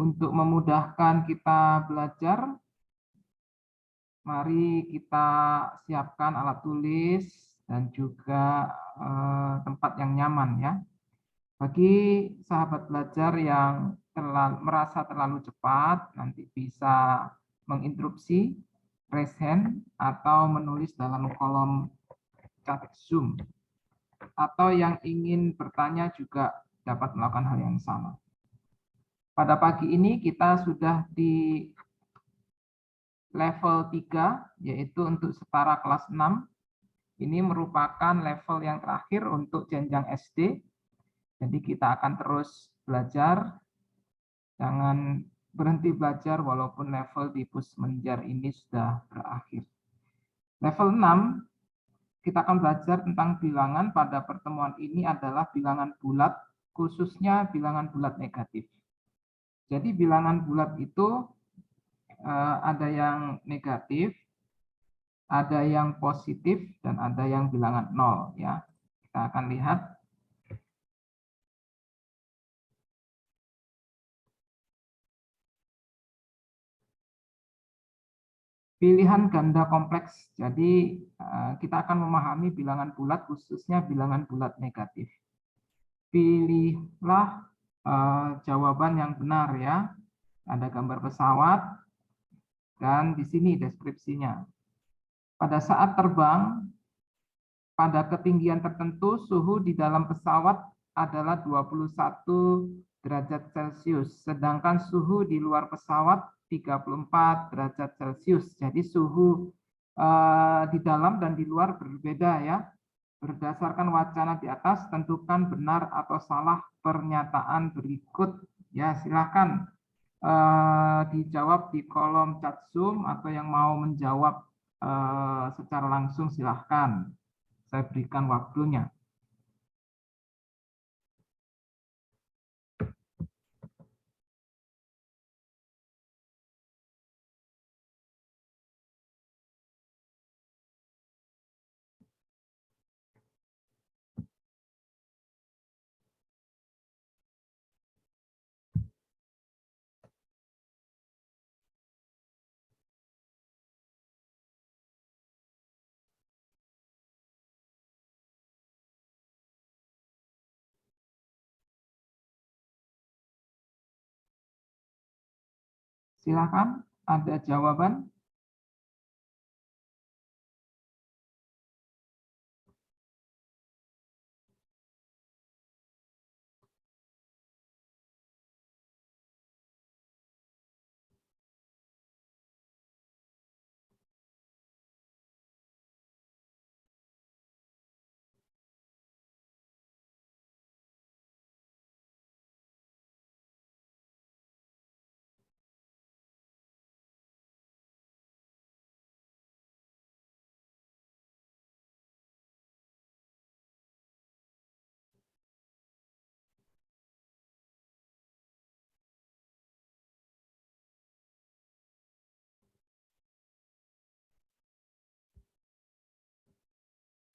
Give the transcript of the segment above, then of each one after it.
Untuk memudahkan kita belajar, mari kita siapkan alat tulis dan juga tempat yang nyaman ya. Bagi sahabat belajar yang merasa terlalu cepat, nanti bisa menginterupsi, raise hand, atau menulis dalam kolom chat Zoom. Atau yang ingin bertanya juga dapat melakukan hal yang sama. Pada pagi ini kita sudah di level 3, yaitu untuk setara kelas 6. Ini merupakan level yang terakhir untuk jenjang SD. Jadi kita akan terus belajar. Jangan berhenti belajar walaupun level di Pusmenjar ini sudah berakhir. Level 6, kita akan belajar tentang bilangan. Pada pertemuan ini adalah bilangan bulat, khususnya bilangan bulat negatif. Jadi bilangan bulat itu ada yang negatif, ada yang positif, dan ada yang bilangan 0 ya. Kita akan lihat. Pilihan ganda kompleks. Jadi kita akan memahami bilangan bulat, khususnya bilangan bulat negatif. Pilihlah jawaban yang benar ya. Ada gambar pesawat dan di sini deskripsinya. Pada saat terbang, pada ketinggian tertentu suhu di dalam pesawat adalah 21 derajat Celcius, sedangkan suhu di luar pesawat 34 derajat Celcius. Jadi suhu di dalam dan di luar berbeda ya. Berdasarkan wacana di atas, tentukan benar atau salah pernyataan berikut. Ya, silahkan dijawab di kolom chat Zoom, atau yang mau menjawab secara langsung silahkan. Saya berikan waktunya. Silakan, ada jawaban?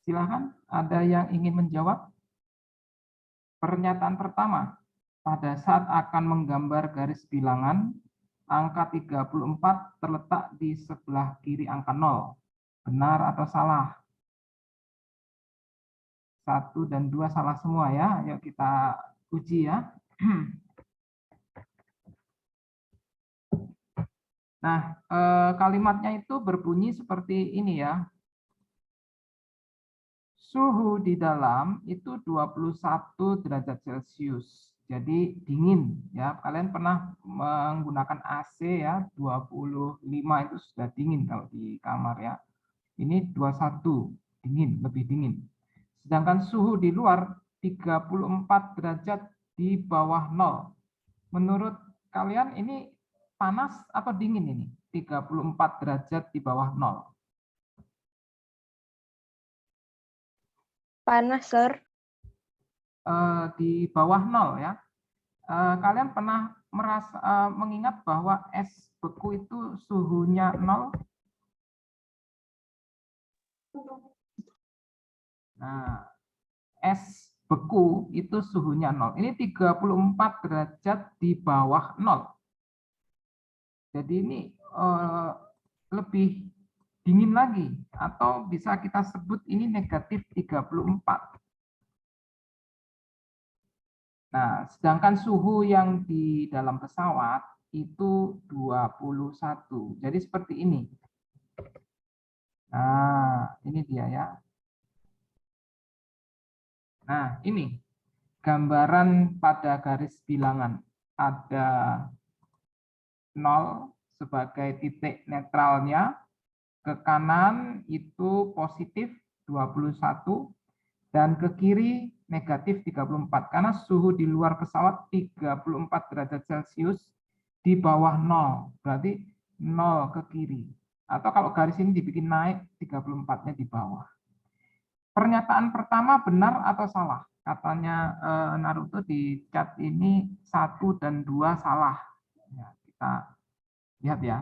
Silakan, ada yang ingin menjawab? Pernyataan pertama, pada saat akan menggambar garis bilangan, angka 34 terletak di sebelah kiri angka 0. Benar atau salah? 1 dan 2 salah semua ya. Yuk kita uji ya. Nah, kalimatnya itu berbunyi seperti ini ya. Suhu di dalam itu 21 derajat Celcius. Jadi dingin ya. Kalian pernah menggunakan AC ya, 25 itu sudah dingin kalau di kamar ya. Ini 21, dingin, lebih dingin. Sedangkan suhu di luar 34 derajat di bawah 0. Menurut kalian ini panas atau dingin ini? 34 derajat di bawah 0. Panas, Sir. Di bawah 0 ya. Kalian pernah mengingat bahwa es beku itu suhunya 0? Nah, es beku itu suhunya 0. Ini 34 derajat di bawah 0. Jadi ini lebih dingin lagi, atau bisa kita sebut ini negatif 34. Nah, sedangkan suhu yang di dalam pesawat itu 21. Jadi seperti ini. Nah, ini dia ya. Nah, ini gambaran pada garis bilangan. Ada 0 sebagai titik netralnya, ke kanan itu positif 21, dan ke kiri negatif 34, karena suhu di luar pesawat 34 derajat Celcius di bawah 0, berarti 0 ke kiri. Atau kalau garis ini dibikin naik, 34-nya di bawah. Pernyataan pertama benar atau salah? Katanya Naruto di chat ini 1 dan 2 salah. Ya, kita lihat ya.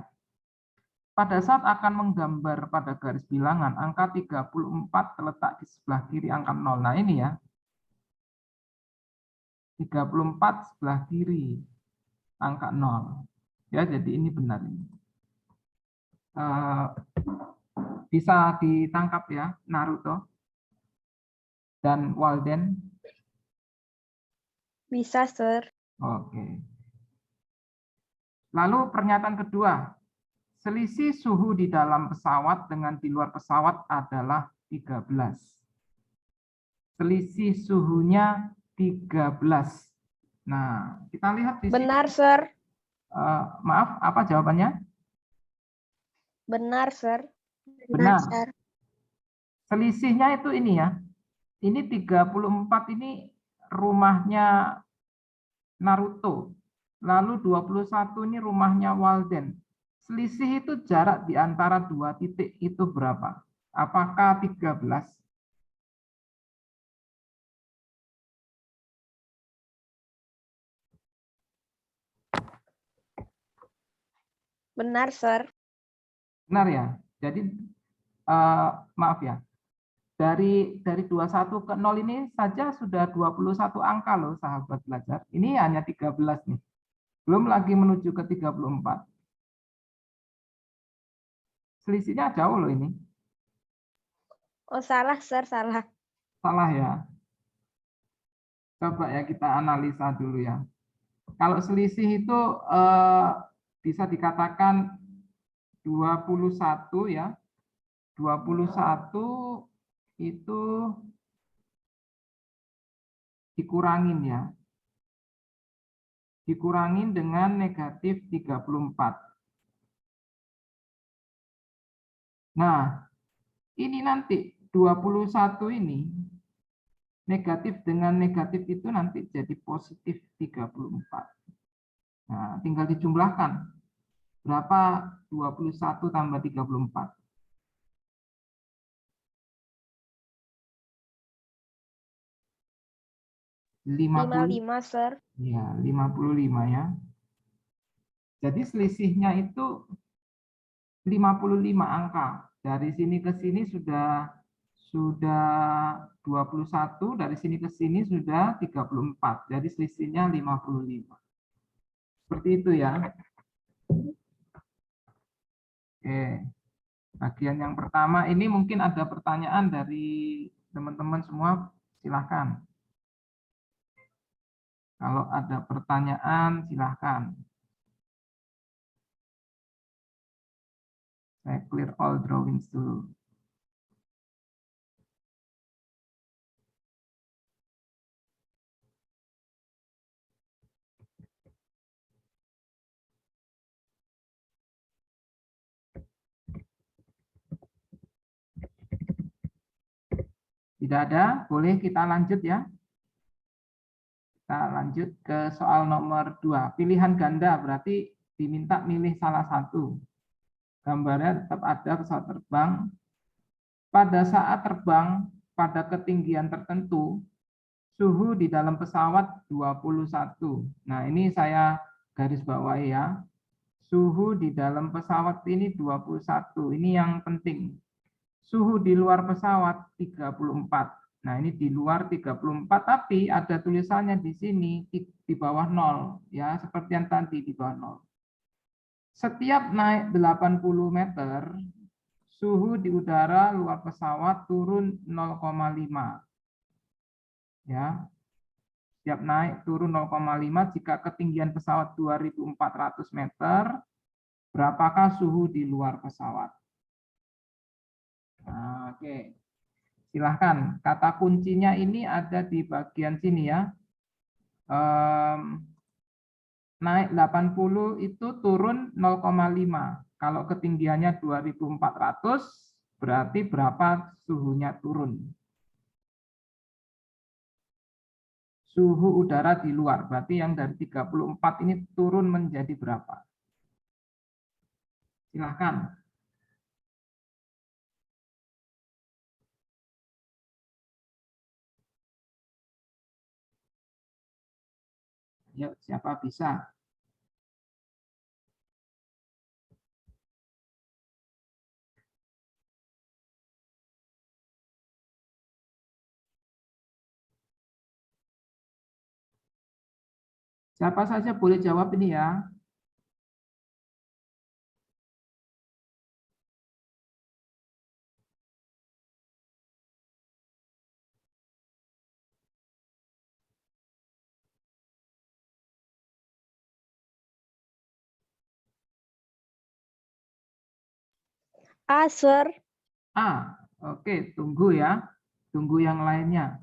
Pada saat akan menggambar pada garis bilangan, angka 34 terletak di sebelah kiri angka 0. Nah ini ya, 34 sebelah kiri angka 0. Ya, jadi ini benar. Bisa ditangkap ya, Naruto dan Walden? Bisa, Sir. Oke. Lalu pernyataan kedua, selisih suhu di dalam pesawat dengan di luar pesawat adalah 13. Selisih suhunya 13. Nah, kita lihat di sini. Benar, Sir. Maaf, apa jawabannya? Benar, Sir. Benar. Sir. Selisihnya itu ini ya. Ini 34 ini rumahnya Naruto. Lalu 21 ini rumahnya Walden. Selisih itu jarak di antara dua titik itu berapa? Apakah 13? Benar, Sir. Benar ya. Jadi maaf ya. Dari 21 ke 0 ini saja sudah 21 angka loh sahabat belajar. Ini hanya 13 nih. Belum lagi menuju ke 34. Selisihnya jauh loh ini. Oh, salah, Sir. Salah. Salah ya. Coba ya kita analisa dulu ya. Kalau selisih itu bisa dikatakan 21 ya. 21 itu dikurangin ya. Dikurangin dengan negatif 34. Nah, ini nanti 21 ini negatif dengan negatif itu nanti jadi positif 34. Nah, tinggal dijumlahkan. Berapa 21 tambah 34? 55, Sir. Ya, 55 ya. Jadi selisihnya itu 55 angka. Dari sini ke sini sudah 21, dari sini ke sini sudah 34. Jadi selisihnya 55. Seperti itu ya. Oke. Bagian yang pertama ini mungkin ada pertanyaan dari teman-teman semua, silahkan. Kalau ada pertanyaan, silahkan. Saya clear all drawings dulu. Tidak ada, boleh kita lanjut ya. Kita lanjut ke soal nomor 2. Pilihan ganda berarti diminta milih salah satu. Gambarnya tetap ada pesawat terbang. Pada saat terbang pada ketinggian tertentu, suhu di dalam pesawat 21. Nah, ini saya garis bawahi ya. Suhu di dalam pesawat ini 21. Ini yang penting. Suhu di luar pesawat 34. Nah, ini di luar 34, tapi ada tulisannya di sini di bawah 0 ya, seperti yang tadi di bawah 0. Setiap naik 80 meter, suhu di udara luar pesawat turun 0,5. Ya, setiap naik turun 0,5. Jika ketinggian pesawat 2.400 meter, berapakah suhu di luar pesawat? Nah, oke. Silahkan. Kata kuncinya ini ada di bagian sini ya. Naik 80 itu turun 0,5. Kalau ketinggiannya 2.400, berarti berapa suhunya turun? Suhu udara di luar, berarti yang dari 34 ini turun menjadi berapa? Silahkan. Yuk, siapa bisa? Siapa saja boleh jawab ini ya. A, Sir. Oke, tunggu ya. Tunggu yang lainnya.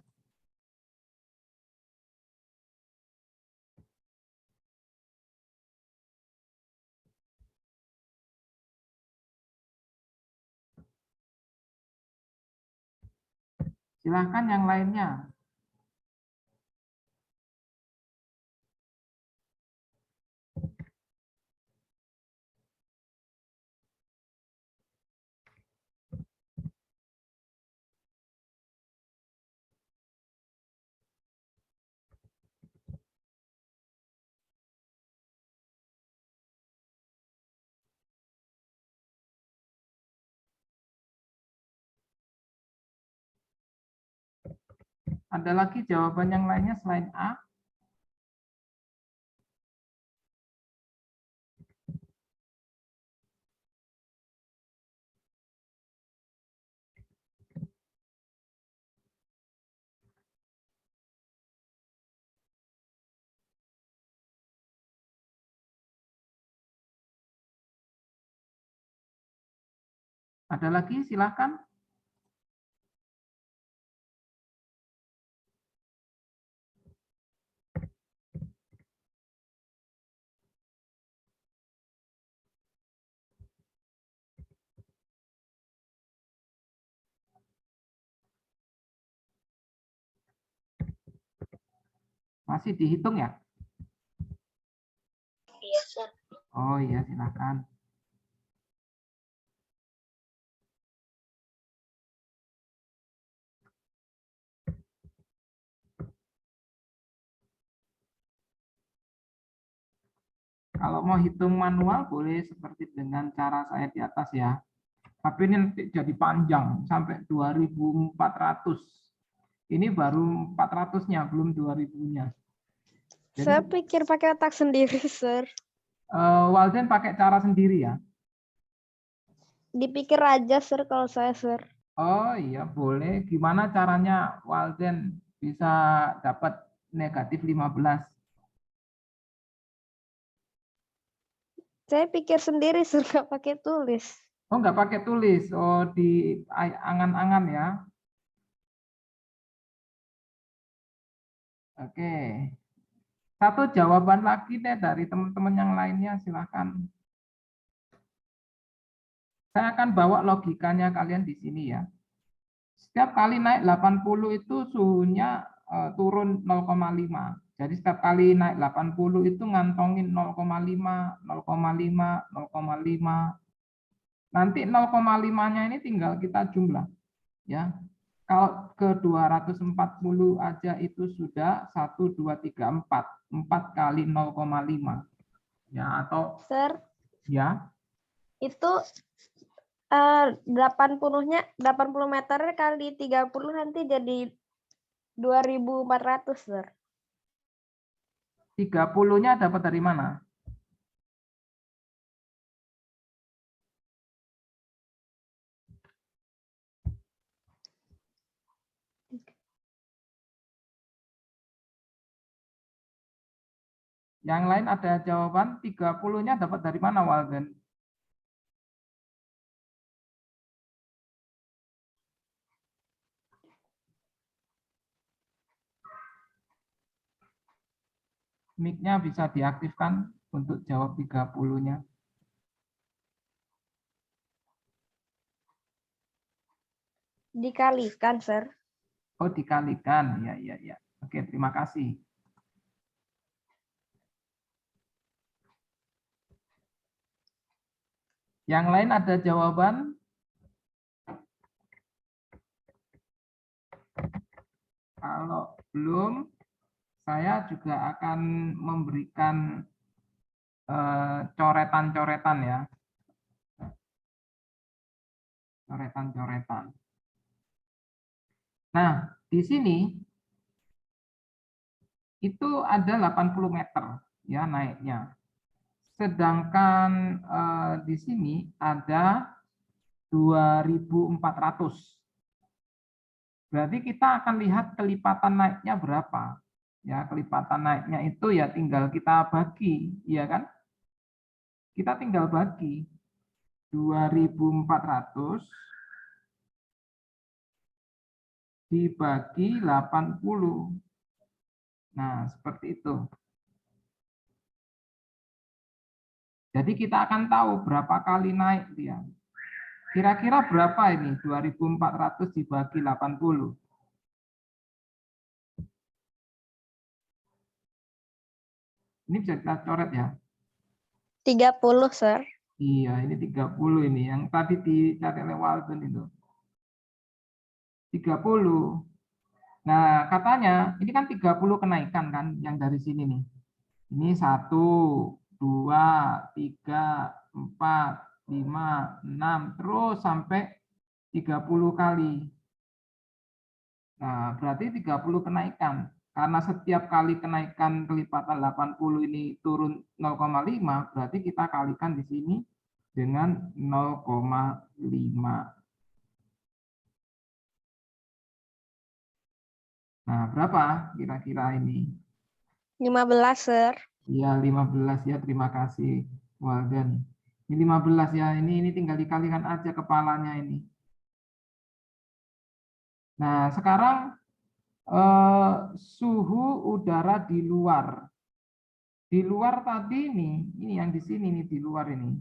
Silahkan yang lainnya. Ada lagi jawaban yang lainnya selain A? Ada lagi, silahkan. Masih dihitung ya? Iya, Sir. Oh iya, silahkan. Kalau mau hitung manual boleh seperti dengan cara saya di atas ya. Tapi ini nanti jadi panjang sampai 2.400. Ini baru 400-nya, belum 2.000-nya. Saya Jadi pikir pakai otak sendiri, Sir. Walden pakai cara sendiri ya. Dipikir aja, Sir, kalau saya, Sir. Oh iya, boleh. Gimana caranya Walden bisa dapat negatif 15? Saya pikir sendiri, Sir, nggak pakai tulis. Oh, nggak pakai tulis. Oh, di angan-angan ya. Oke. Satu jawaban lagi deh dari teman-teman yang lainnya, silahkan. Saya akan bawa logikanya kalian di sini ya. Setiap kali naik 80 itu suhunya turun 0,5. Jadi setiap kali naik 80 itu ngantongin 0,5, 0,5, 0,5. Nanti 0,5-nya ini tinggal kita jumlah. Ya, kalau ke 240 aja itu sudah 1, 2, 3, 4. 4 kali 0,5. Ya, atau Sir, ya, itu 80 meter kali 30 nanti jadi 2.400, Sir. 30-nya dapat dari mana? Yang lain ada jawaban 30-nya dapat dari mana, Walden? Mic-nya bisa diaktifkan untuk jawab 30-nya. Dikalikan, Sir. Oh, dikalikan. Ya, ya, ya. Oke, terima kasih. Yang lain ada jawaban? Kalau belum, saya juga akan memberikan coretan-coretan ya. Coretan-coretan. Nah, di sini itu ada 80 meter ya naiknya. Sedangkan di sini ada 2.400. Berarti kita akan lihat kelipatan naiknya berapa. Ya, kelipatan naiknya itu ya tinggal kita bagi, ya kan? Kita tinggal bagi 2.400 dibagi 80. Nah, seperti itu. Jadi kita akan tahu berapa kali naik dia. Kira-kira berapa ini 2.400 dibagi 80? Ini bisa kita coret ya. 30, Sir. Iya, ini 30 ini. Yang tadi dicari oleh Walden itu. 30. Nah, katanya ini kan 30 kenaikan kan yang dari sini nih. Ini 1, 2, 3, 4, 5, 6, terus sampai 30 kali. Nah, berarti 30 kenaikan. Karena setiap kali kenaikan kelipatan 80 ini turun 0,5, berarti kita kalikan di sini dengan 0,5. Nah, berapa kira-kira ini? 15, Sir. Ya, 15 ya, terima kasih Walden. Ini 15 ya, ini tinggal dikalikan aja kepalanya ini. Nah, sekarang suhu udara di luar. Di luar tadi ini yang di sini nih di luar ini.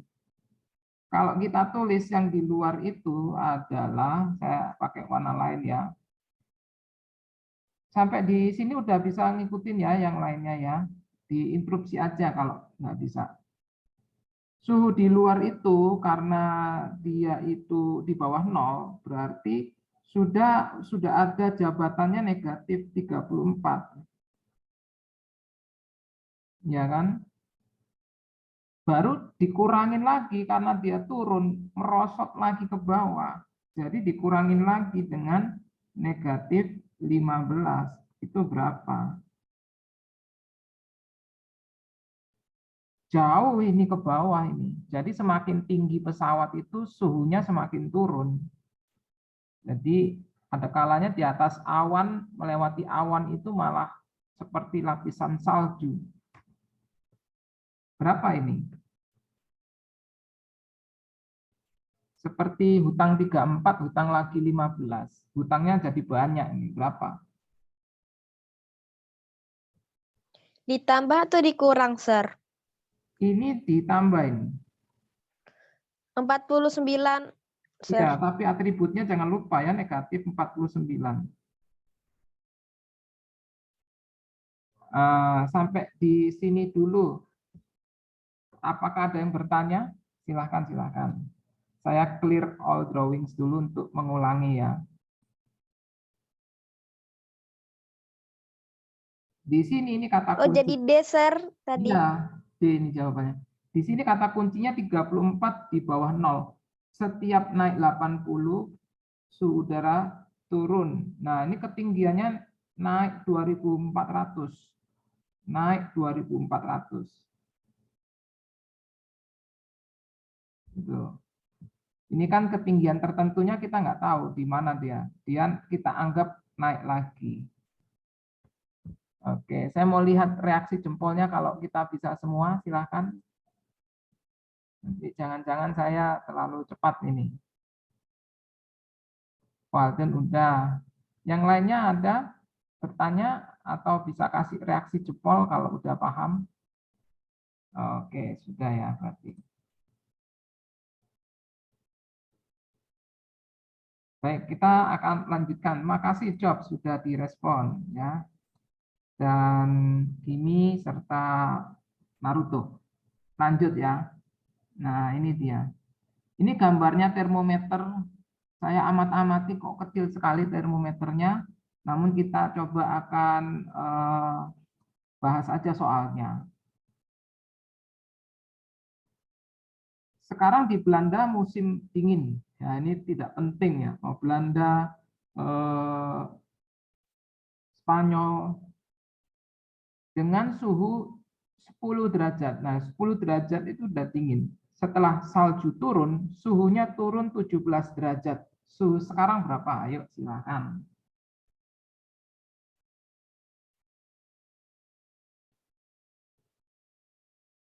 Kalau kita tulis yang di luar itu adalah, saya pakai warna lain ya. Sampai di sini udah bisa ngikutin ya yang lainnya ya. Diinterupsi aja kalau nggak bisa. Suhu di luar itu karena dia itu di bawah 0, berarti sudah ada jabatannya negatif 34. Ya kan? Baru dikurangin lagi karena dia turun, merosot lagi ke bawah. Jadi dikurangin lagi dengan negatif 15. Itu berapa? Jauh ini ke bawah ini. Jadi semakin tinggi pesawat itu suhunya semakin turun. Jadi ada kalanya di atas awan, melewati awan itu malah seperti lapisan salju. Berapa ini? Seperti hutang 34, hutang lagi 15. Hutangnya jadi banyak ini. Berapa? Ditambah atau dikurang, Sir? Ini ditambah ini. 49, Sir. Ya, tapi atributnya jangan lupa ya, negatif 49. Sampai di sini dulu. Apakah ada yang bertanya? Silahkan, silahkan. Saya clear all drawings dulu untuk mengulangi ya. Di sini ini kata kunci. Oh, jadi D, Sir, tadi. Iya, D ini jawabannya. Di sini kata kuncinya 34 di bawah 0. Setiap naik 80, suhu udara turun. Nah, ini ketinggiannya naik 2.400. Naik 2.400. Gitu. Ini kan ketinggian tertentunya kita nggak tahu di mana dia. Dia kita anggap naik lagi. Oke, saya mau lihat reaksi jempolnya kalau kita bisa semua, silahkan. Nanti jangan-jangan saya terlalu cepat ini. Walden udah. Yang lainnya ada bertanya atau bisa kasih reaksi jempol kalau udah paham. Oke, sudah ya berarti. Baik, kita akan lanjutkan. Makasih Job sudah direspon ya. Dan Kimi serta Naruto. Lanjut ya. Nah, ini dia. Ini gambarnya termometer. Saya amat-amati kok kecil sekali termometernya. Namun kita coba akan bahas aja soalnya. Sekarang di Belanda musim dingin. Ya, ini tidak penting ya. Mau Belanda, Spanyol, dengan suhu 10 derajat. Nah, 10 derajat itu udah dingin. Setelah salju turun, suhunya turun 17 derajat. Suhu sekarang berapa? Ayo silakan.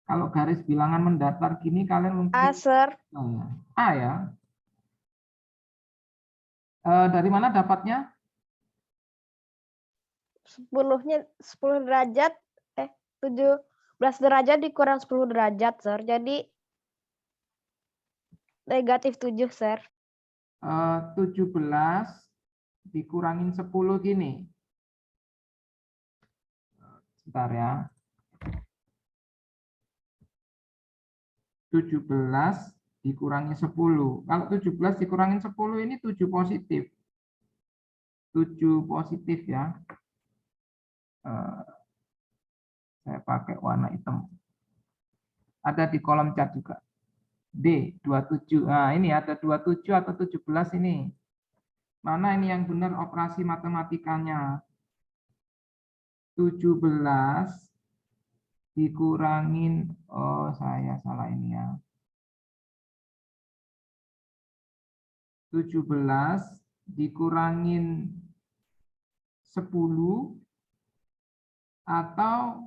Kalau garis bilangan mendatar gini kalian mungkin Sir. A ya. Dari mana dapatnya? 10 derajat 17 derajat dikurang 10 derajat, Sir. Jadi negatif 7, Sir. 17 dikurangin 10 gini. Sebentar ya. 17 dikurangi 10. Kalau 17 dikurangin 10 ini 7 positif. 7 positif ya. Saya pakai warna hitam. Ada di kolom chat juga. D, 27. Nah, ini ada 27 atau 17 ini. Mana ini yang benar operasi matematikanya? 17 dikurangin, oh saya salah ini ya. 17 dikurangin 10 atau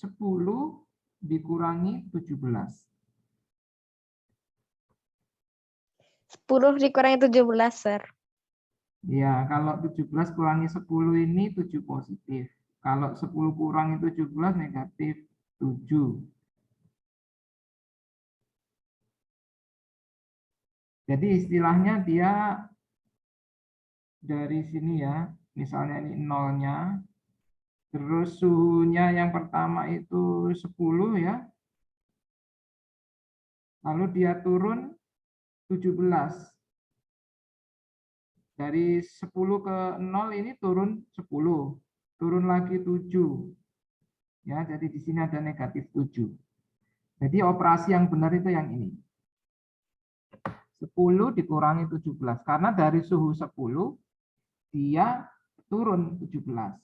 10 dikurangi 17. 10 dikurangi 17, Sir. Ya, kalau 17 kurangi 10 ini 7 positif. Kalau 10 kurangi 17 negatif 7. Jadi istilahnya dia dari sini ya, misalnya ini nolnya, terus suhunya yang pertama itu 10 ya, lalu dia turun 17. Dari 10 ke 0 ini turun 10, turun lagi 7. Ya, jadi di sini ada negatif 7. Jadi operasi yang benar itu yang ini. 10 dikurangi 17. Karena dari suhu 10, dia turun 17.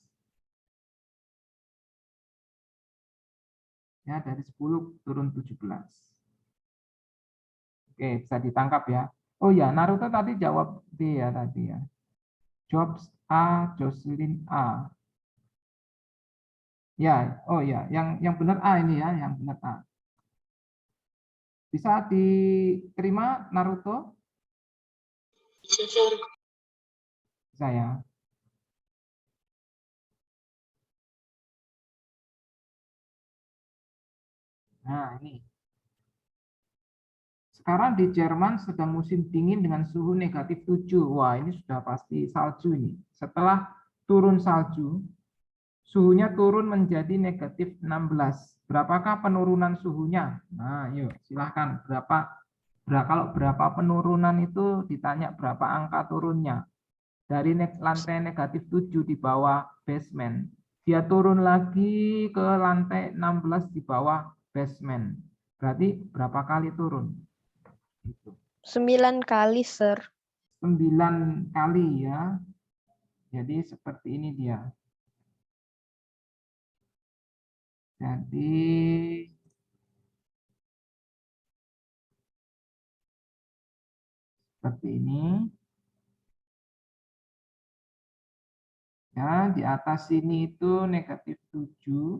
Ya, dari 10 turun 17. Oke, bisa ditangkap ya. Oh ya, Naruto tadi jawab D ya tadi ya. Jobs A, Jocelyn A. Ya, oh ya, yang benar A ini ya, yang benar A. Bisa diterima Naruto? Saya. Nah, ini. Sekarang di Jerman sedang musim dingin dengan suhu negatif 7. Wah, ini sudah pasti salju ini. Setelah turun salju, suhunya turun menjadi negatif 16. Berapakah penurunan suhunya? Nah, yuk silahkan. Kalau berapa penurunan itu ditanya berapa angka turunnya. Dari lantai negatif 7 di bawah basement. Dia turun lagi ke lantai 16 di bawah basement. Berarti berapa kali turun? 9 kali, Sir. 9 kali ya. Jadi seperti ini dia. Jadi seperti ini. Ya, di atas sini itu negatif 7.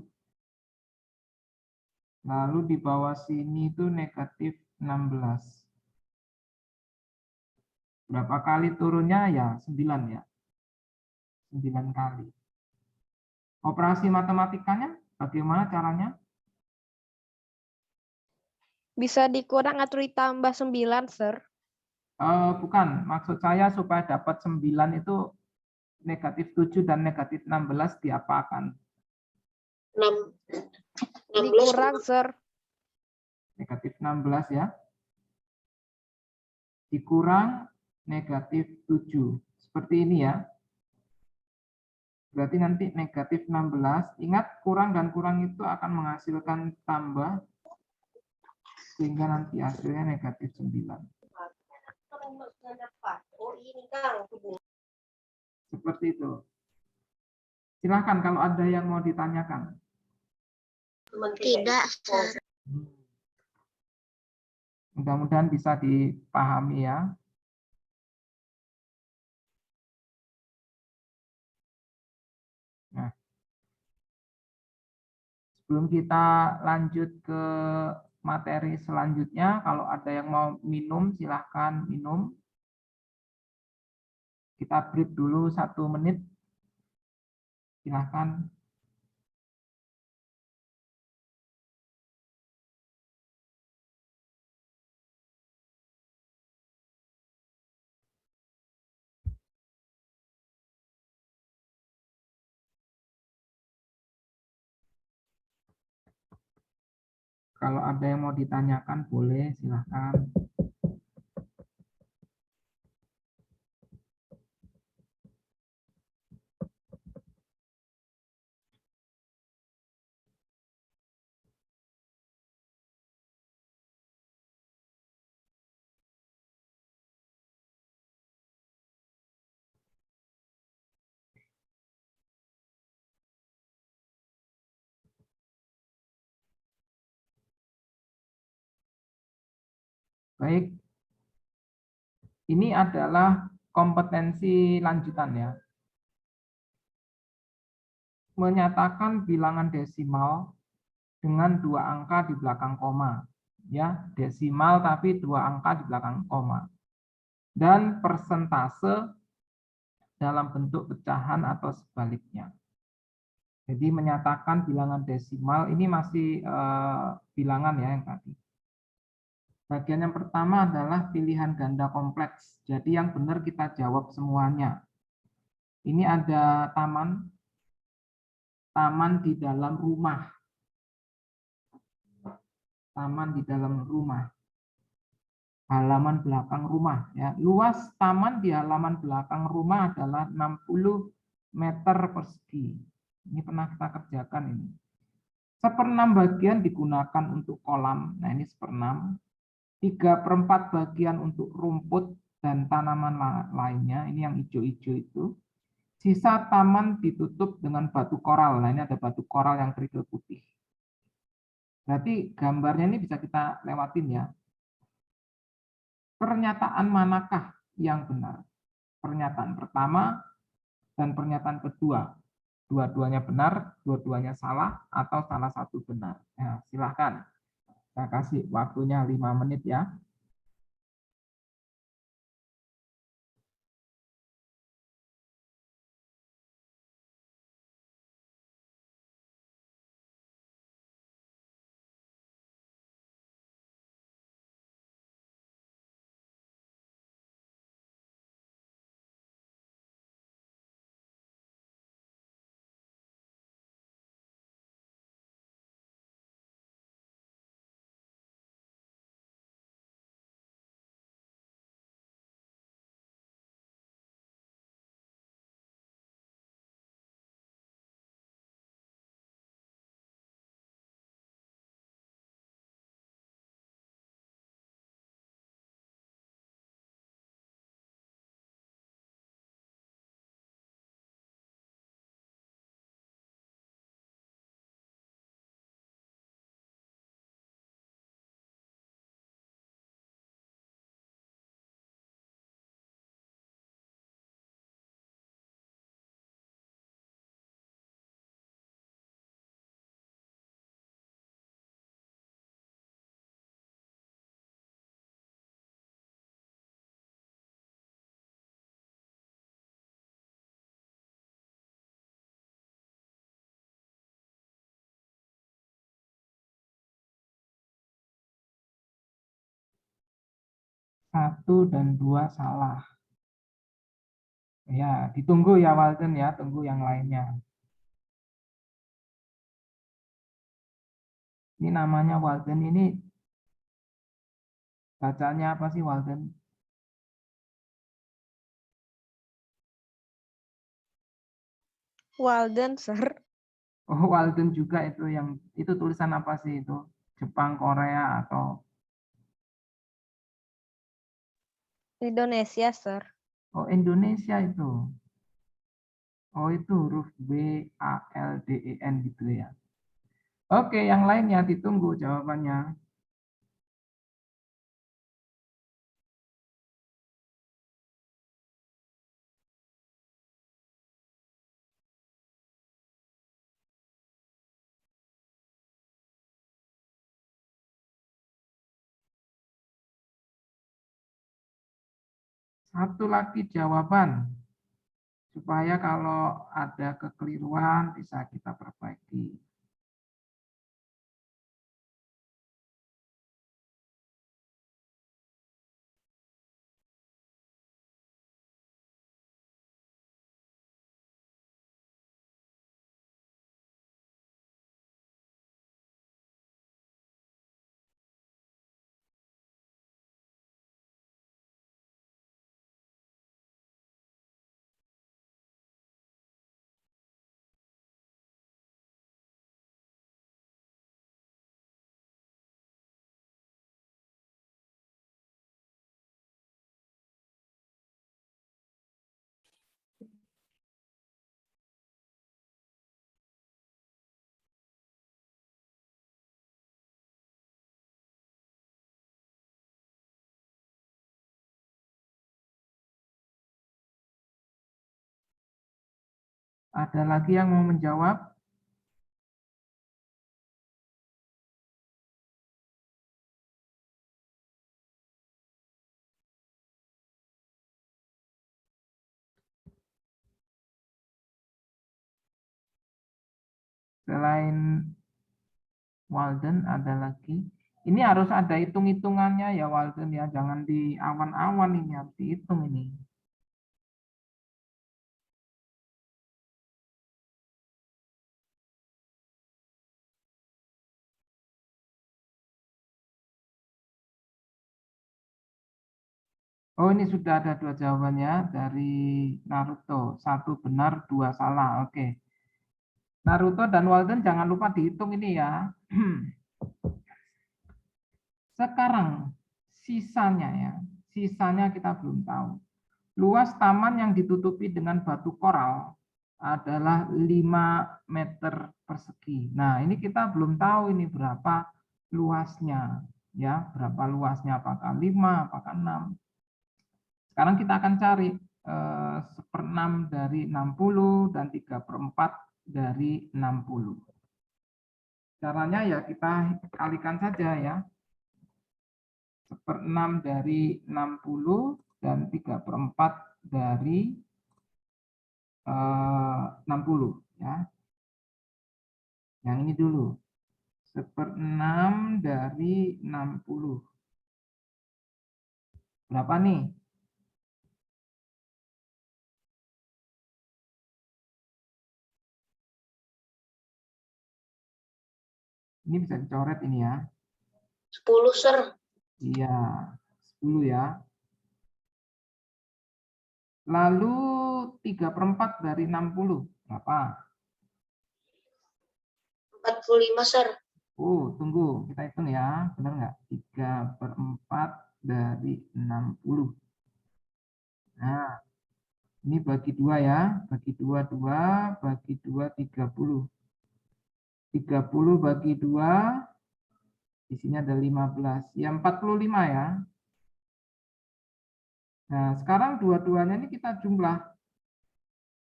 Lalu di bawah sini itu negatif 16. Berapa kali turunnya? Ya, 9 ya. 9 kali. Operasi matematikanya bagaimana caranya? Bisa dikurang atau ditambah 9, Sir? Bukan, maksud saya supaya dapat 9 itu negatif 7 dan negatif 16 diapakan? 16, Dikurang, Sir. Negatif 16 ya. Dikurang negatif 7. Seperti ini ya. Berarti nanti negatif 16. Ingat, kurang dan kurang itu akan menghasilkan tambah. Sehingga nanti hasilnya negatif 9. oh ini Kang. Seperti itu. Silahkan kalau ada yang mau ditanyakan. Tidak, Sir. Mudah-mudahan bisa dipahami ya. Nah, sebelum kita lanjut ke materi selanjutnya, kalau ada yang mau minum, silahkan minum. Kita break dulu 1 menit. Silahkan. Kalau ada yang mau ditanyakan, boleh, silahkan. Baik, ini adalah kompetensi lanjutan ya. Menyatakan bilangan desimal dengan 2 angka di belakang koma. Ya, desimal tapi 2 angka di belakang koma. Dan persentase dalam bentuk pecahan atau sebaliknya. Jadi menyatakan bilangan desimal ini masih bilangan ya yang tadi. Bagian yang pertama adalah pilihan ganda kompleks. Jadi yang benar kita jawab semuanya. Ini ada taman di dalam rumah. Taman di dalam rumah. Halaman belakang rumah. Ya. Luas taman di halaman belakang rumah adalah 60 meter persegi. Ini pernah kita kerjakan ini. 1/6 bagian digunakan untuk kolam. Nah ini 1/6. 3/4 bagian untuk rumput dan tanaman lainnya. Ini yang hijau-hijau itu. Sisa taman ditutup dengan batu koral. Nah ini ada batu koral yang kerikil putih. Berarti gambarnya ini bisa kita lewatin ya. Pernyataan manakah yang benar? Pernyataan pertama dan pernyataan kedua. Dua-duanya benar, dua-duanya salah, atau salah satu benar. Ya, silahkan. Saya kasih waktunya 5 menit ya. 1 dan 2 salah. Ya, ditunggu ya Walden ya, tunggu yang lainnya. Ini namanya Walden ini bacanya apa sih Walden? Walden, Sir. Oh, Walden juga itu tulisan apa sih itu? Jepang, Korea atau Indonesia, Sir. oh Indonesia itu. Oh, itu huruf B A L D E N gitu ya. Oke, yang lainnya ditunggu jawabannya. Satu lagi jawaban supaya kalau ada kekeliruan bisa kita perbaiki. Ada lagi yang mau menjawab? Selain Walden ada lagi. Ini harus ada hitung-hitungannya ya Walden ya. Jangan di awan-awan ini, harus dihitung ini. Oh, ini sudah ada 2 jawabannya dari Naruto. 1 benar, 2 salah. Oke. Naruto dan Walden jangan lupa dihitung ini ya. Sekarang sisanya ya. Sisanya kita belum tahu. Luas taman yang ditutupi dengan batu koral adalah 5 meter persegi. Nah, ini kita belum tahu ini berapa luasnya. Ya, berapa luasnya, apakah 5, apakah 6. Sekarang kita akan cari 1/6 dari 60 dan 3/4 dari 60. Caranya ya kita kalikan saja ya. 1/6 dari 60 dan 3/4 dari 60 ya. Yang ini dulu. 1/6 dari 60. Berapa nih? Ini bisa dicoret ini ya. 10, Sir. Iya, 10 ya. Lalu 3/4 dari 60. Berapa? 45, Sir. Tunggu. Kita hitung ya. Benar nggak? 3/4 dari 60. Nah, ini bagi 2 ya. Bagi 2, 2. Bagi 2, 30. 30 bagi 2. Di sini ada 15. Ya, 45 ya. Nah, sekarang dua-duanya ini kita jumlah.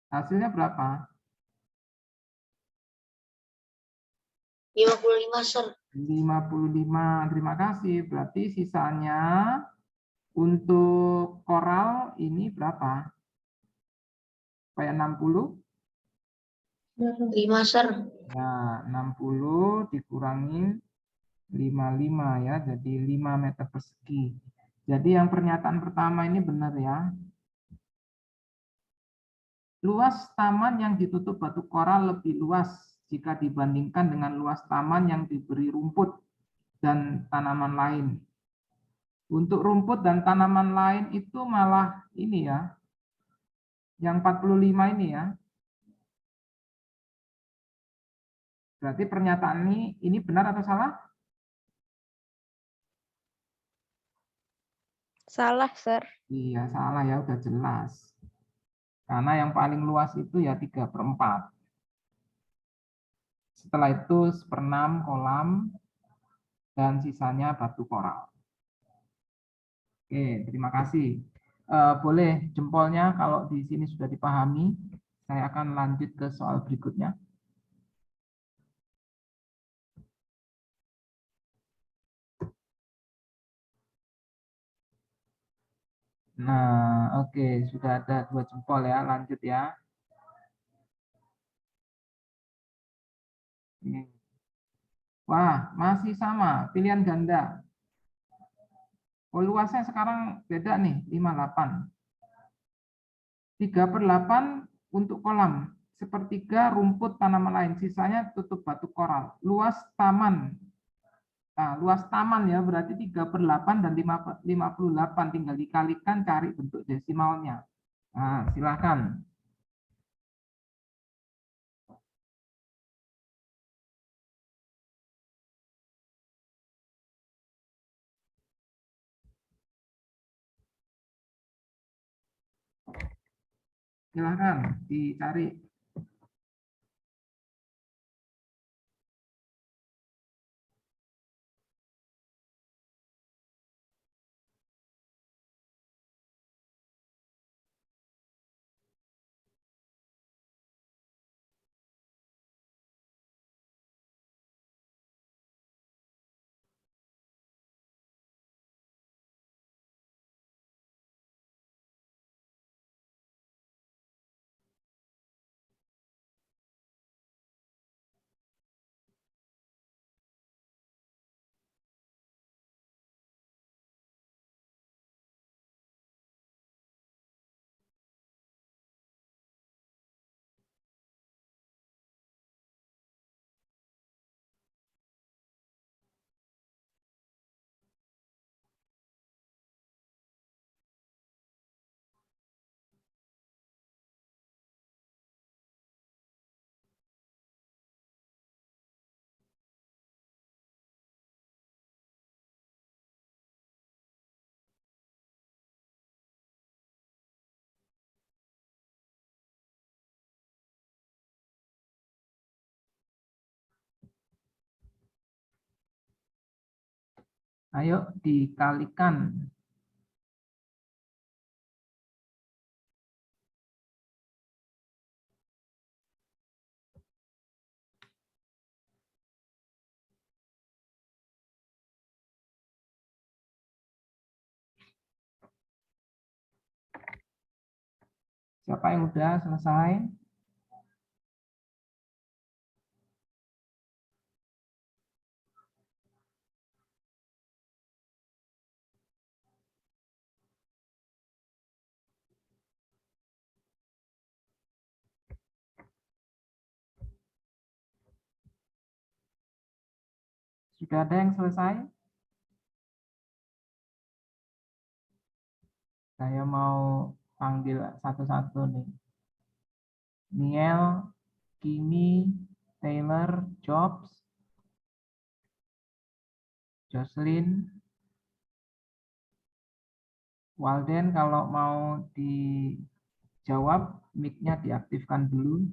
Hasilnya berapa? 55, Sir. 55. Terima kasih. Berarti sisanya untuk koral ini berapa? Supaya 60? 5, Sir. Nah, 60 dikurangi 55 ya, jadi 5 meter persegi. Jadi yang pernyataan pertama ini benar ya. Luas taman yang ditutup batu koral lebih luas jika dibandingkan dengan luas taman yang diberi rumput dan tanaman lain. Untuk rumput dan tanaman lain itu malah ini ya, yang 45 ini ya. Berarti pernyataan ini benar atau salah? Salah, Sir. Iya, salah ya, udah jelas. Karena yang paling luas itu ya 3/4. Setelah itu 1/6 kolam dan sisanya batu koral. Oke, terima kasih. Boleh jempolnya kalau di sini sudah dipahami. Saya akan lanjut ke soal berikutnya. Nah, oke, sudah ada 2 jempol ya. Lanjut ya. Wah, masih sama, pilihan ganda. Oh, luasnya sekarang beda nih, 58. 3/8 untuk kolam, 1/3 rumput tanaman lain, sisanya tutup batu koral. Luas taman. Nah, luas taman ya, berarti 3/8 dan 58. Tinggal dikalikan, cari bentuk desimalnya. Nah, silahkan. Silahkan dicari. Ayo dikalikan. Siapa yang udah selesai? Sudah ada yang selesai? Saya mau panggil satu-satu nih. Niel, Kimi, Taylor, Jobs, Jocelyn, Walden, kalau mau dijawab, mic-nya diaktifkan dulu.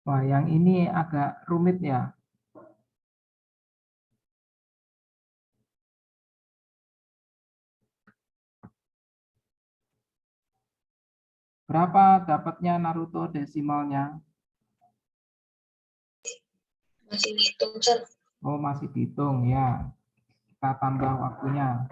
Wah, yang ini agak rumit ya. Berapa dapatnya Naruto desimalnya? Masih dihitung, Sir. Oh, masih dihitung ya. Kita tambah waktunya.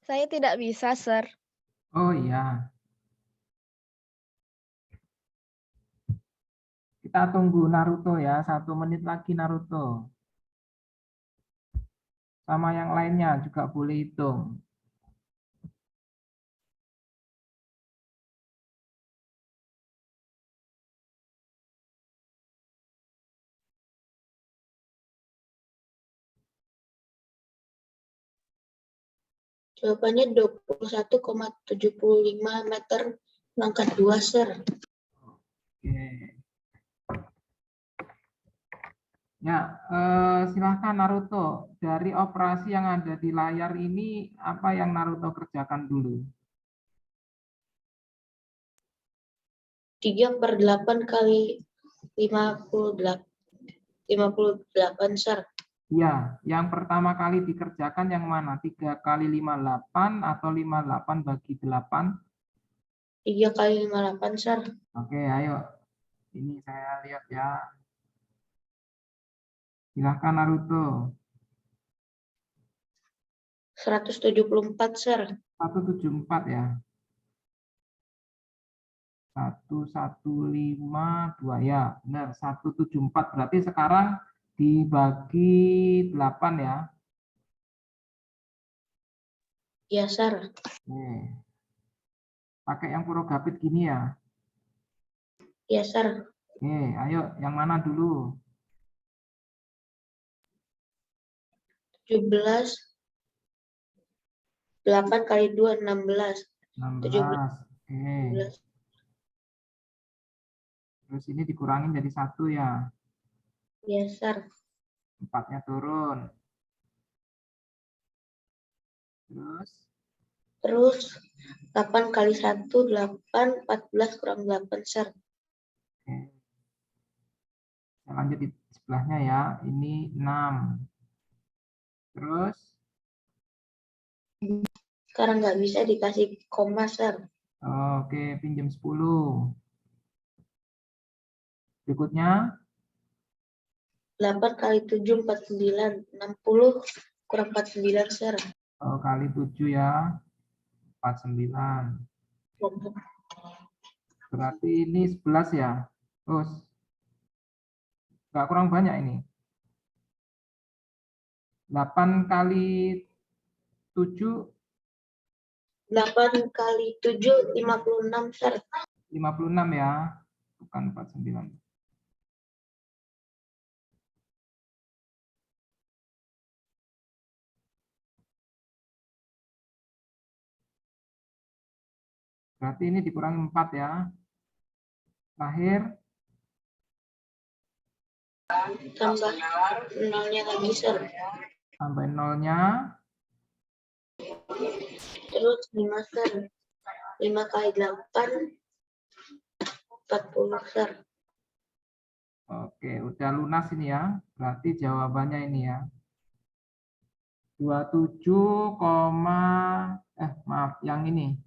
Saya tidak bisa, Sir. Oh iya. Kita tunggu Naruto ya. 1 menit lagi Naruto. Sama yang lainnya juga boleh hitung. Jawabannya 21,75 meter pangkat 2, Sir. Oke. Ya, silahkan Naruto. Dari operasi yang ada di layar ini, apa yang Naruto kerjakan dulu? 3/8 kali 58, Sir. Ya, yang pertama kali dikerjakan yang mana? 3 kali 58 atau 58 bagi 8? 3 kali 58, Sir. Oke, ayo. Ini saya lihat ya. Silahkan Naruto. 174, Sir. 174 ya. 1152 ya. Benar, 174. Berarti sekarang dibagi 8 ya. Ya, Sir. Oke. Pakai yang Purogapit gini ya. Ya, Sir. Oke, ayo yang mana dulu? 17. 8 kali 2, 16. 16. Oke. 17. Terus ini dikurangin jadi 1 ya. Ya, Sir. 4-nya turun. Terus 8 kali 1, 8. 14 kurang 8, Sir. Oke. Saya lanjut di sebelahnya ya. Ini 6. Terus Sekarang nggak bisa dikasih koma, Sir. oke, pinjam 10. Berikutnya 8 kali 7, 49. 60 kurang 49, Sir. kali 7 ya. 49. Berarti ini 11 ya. Terus nggak kurang banyak ini. 8 kali 7, 8 kali 7, 56, Sir. 56 ya. Bukan 49. Berarti ini dikurangi 4 ya. Terakhir Tambah nolnya lagi, Sir. tambah nolnya. Terus 5, Sir. 5 kali 8, 40, Sir. Oke, udah lunas ini ya. Berarti jawabannya ini ya. 27, maaf, yang ini.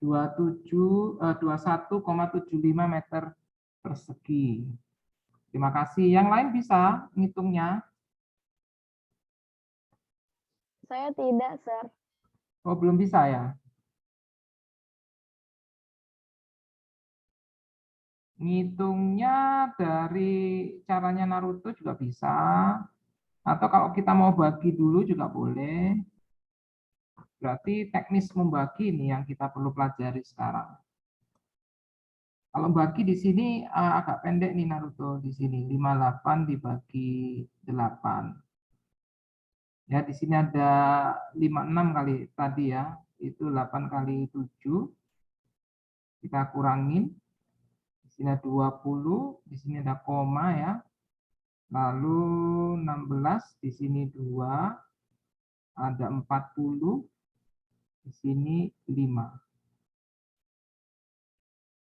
21,75 meter persegi. Terima kasih. Yang lain bisa ngitungnya? Saya tidak, Sir. Oh, belum bisa ya? Ngitungnya dari caranya Naruto juga bisa. Atau kalau kita mau bagi dulu juga boleh. Berarti teknis membagi ini yang kita perlu pelajari sekarang. Kalau bagi di sini agak pendek nih Naruto di sini 58 dibagi 8. Ya, di sini ada 56 kali tadi ya. Itu 8 kali 7. Kita kurangin. Di sini ada 20, di sini ada koma ya. Lalu 16, di sini 2, ada 40, di sini 5.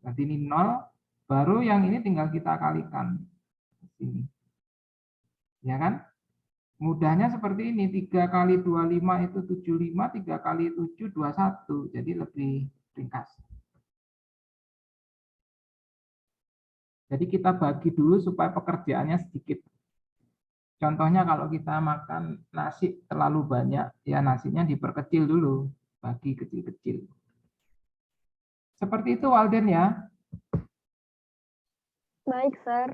Berarti ini 0, baru yang ini tinggal kita kalikan di sini. Ya kan? Mudahnya seperti ini, 3 kali 25 itu 75, 3 kali 7, 21. Jadi lebih ringkas. Jadi kita bagi dulu supaya pekerjaannya sedikit. Contohnya kalau kita makan nasi terlalu banyak, ya nasinya diperkecil dulu, bagi kecil-kecil. Seperti itu Walden ya. Baik, Sir.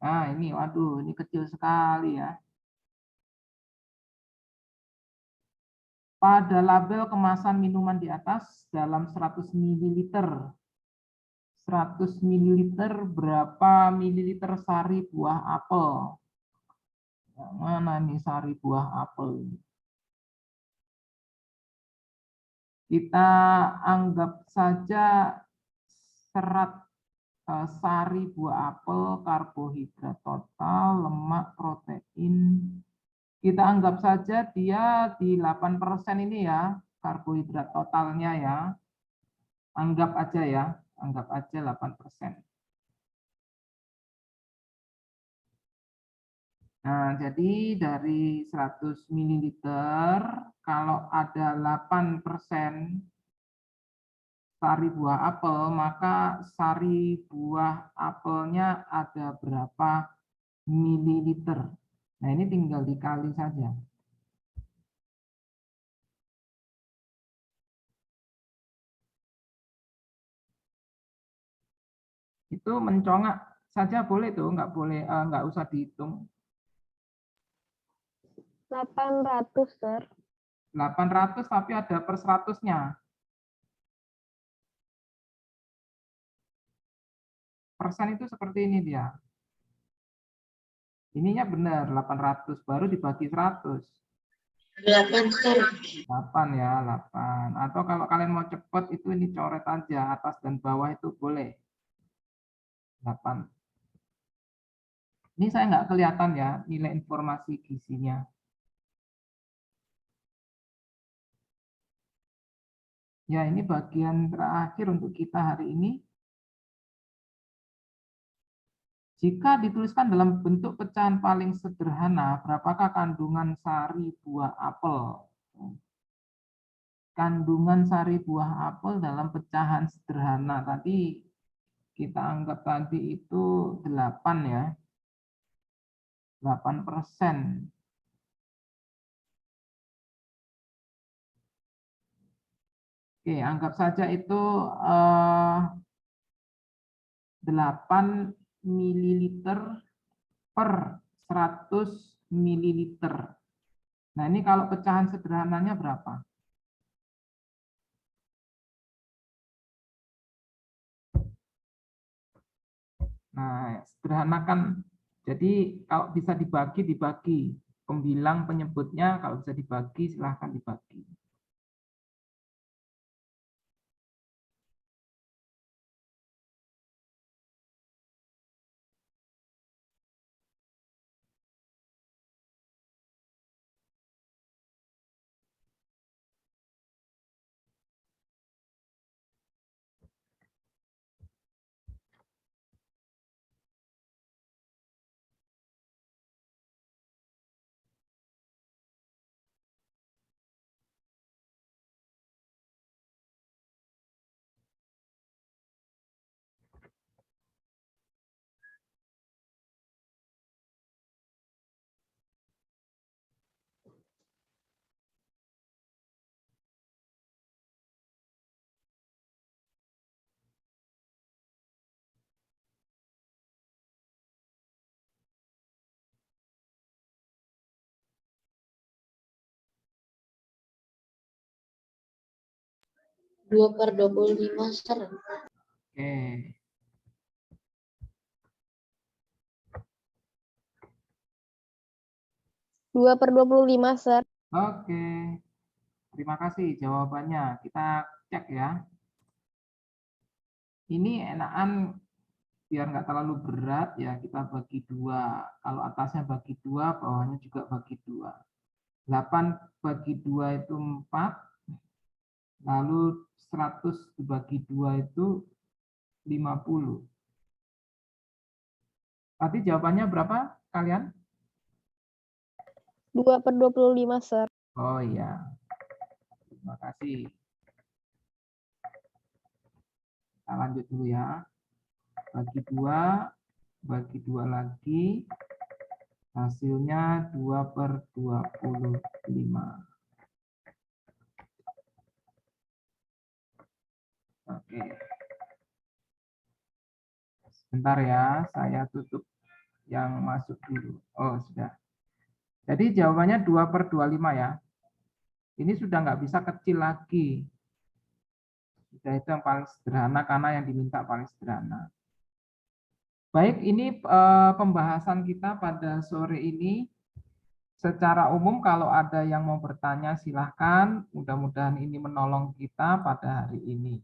Nah ini, waduh, ini kecil sekali ya. Pada label kemasan minuman di atas dalam 100 ml. 100 ml berapa mililiter sari buah apel? Yang mana nih sari buah apel? Kita anggap saja serat sari buah apel, karbohidrat total, lemak, protein. Kita anggap saja dia di 8% ini ya, karbohidrat totalnya ya. Anggap aja ya, anggap aja 8%. Nah, jadi dari 100 ml, kalau ada 8% sari buah apel, maka sari buah apelnya ada berapa mililiter. Nah, ini tinggal dikali saja. Itu mencongak saja boleh tuh, nggak boleh, nggak usah dihitung. 800, Sir. 800 tapi ada per 100-nya. Persen itu seperti ini dia. Ininya benar 800 baru dibagi 100. 8, Sir. 8 ya, 8. Atau kalau kalian mau cepat itu ini coret aja atas dan bawah itu boleh. 8. Ini saya nggak kelihatan ya nilai informasi gizinya. Ya, ini bagian terakhir untuk kita hari ini. Jika dituliskan dalam bentuk pecahan paling sederhana, berapakah kandungan sari buah apel? Kandungan sari buah apel dalam pecahan sederhana tadi kita anggap tadi itu 8 ya. 8%. Oke, anggap saja itu 8 mililiter per 100 mililiter. Nah, ini kalau pecahan sederhananya berapa? Nah, sederhanakan. Jadi kalau bisa dibagi, dibagi. Pembilang penyebutnya kalau bisa dibagi, silahkan dibagi. 2/25, Sir. Oke. Dua per 25, Sir. Oke. Terima kasih jawabannya. Kita cek ya. Ini enakan biar nggak terlalu berat ya, kita bagi 2. Kalau atasnya bagi 2, bawahnya juga bagi 2. 8 bagi 2 itu 4. Lalu 100 dibagi 2 itu 50. Tadi jawabannya berapa kalian? 2 per 25, Sir. Oh iya. Terima kasih. Kita lanjut dulu ya. Bagi 2 lagi. Hasilnya 2/25. Oke. Sebentar ya, saya tutup yang masuk dulu. Oh, sudah. Jadi jawabannya 2/25 ya. Ini sudah nggak bisa kecil lagi. Sudah itu yang paling sederhana karena yang diminta paling sederhana. Baik, ini pembahasan kita pada sore ini. Secara umum kalau ada yang mau bertanya silahkan. Mudah-mudahan ini menolong kita pada hari ini.